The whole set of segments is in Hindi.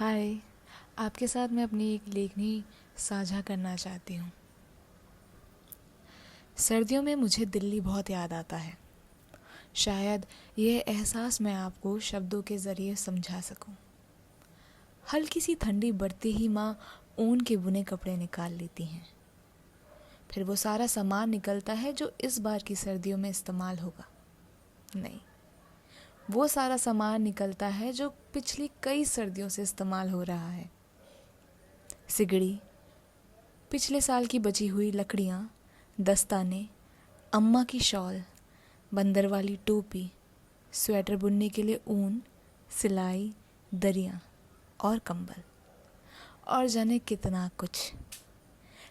हाय। आपके साथ मैं अपनी एक लेखनी साझा करना चाहती हूँ। सर्दियों में मुझे दिल्ली बहुत याद आता है। शायद यह एहसास मैं आपको शब्दों के ज़रिए समझा सकूं। हल्की सी ठंडी बढ़ते ही माँ ऊन के बुने कपड़े निकाल लेती हैं। फिर वो सारा सामान निकलता है जो इस बार की सर्दियों में इस्तेमाल होगा। नहीं, वो सारा सामान निकलता है जो पिछली कई सर्दियों से इस्तेमाल हो रहा है। सिगड़ी, पिछले साल की बची हुई लकड़ियाँ, दस्ताने, अम्मा की शॉल, बंदर वाली टोपी, स्वेटर बुनने के लिए ऊन, सिलाई, दरियाँ और कंबल, और जाने कितना कुछ।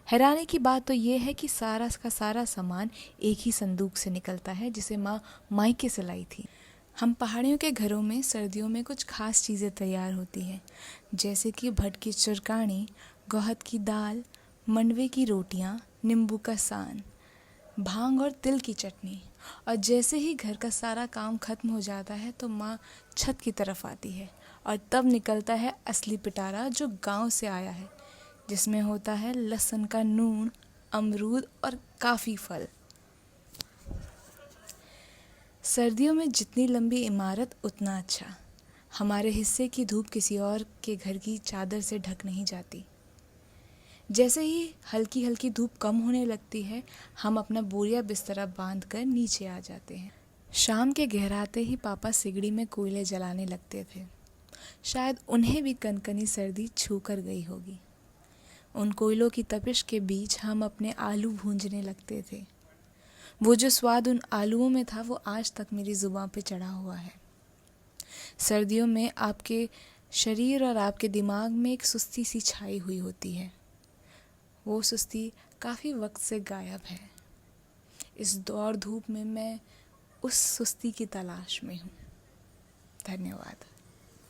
हैरानी की बात तो ये है कि सारा का सारा सामान एक ही संदूक से निकलता है जिसे माँ मायके से लाई थी। हम पहाड़ियों के घरों में सर्दियों में कुछ खास चीज़ें तैयार होती हैं, जैसे कि भट की चुरकानी, गौहत की दाल, मंडवे की रोटियां, नींबू का सान, भांग और तिल की चटनी। और जैसे ही घर का सारा काम खत्म हो जाता है तो माँ छत की तरफ आती है और तब निकलता है असली पिटारा जो गांव से आया है, जिसमें होता है लहसुन का नून, अमरूद और काफ़ी फल। सर्दियों में जितनी लंबी इमारत उतना अच्छा। हमारे हिस्से की धूप किसी और के घर की चादर से ढक नहीं जाती। जैसे ही हल्की हल्की धूप कम होने लगती है, हम अपना बोरिया बिस्तरा बांध कर नीचे आ जाते हैं। शाम के गहराते ही पापा सिगड़ी में कोयले जलाने लगते थे। शायद उन्हें भी कनकनी सर्दी छू कर गई होगी। उन कोयलों की तपिश के बीच हम अपने आलू भूंजने लगते थे। वो जो स्वाद उन आलूओं में था वो आज तक मेरी ज़ुबान पे चढ़ा हुआ है। सर्दियों में आपके शरीर और आपके दिमाग में एक सुस्ती सी छाई हुई होती है। वो सुस्ती काफ़ी वक्त से गायब है। इस दौड़ धूप में मैं उस सुस्ती की तलाश में हूँ। धन्यवाद।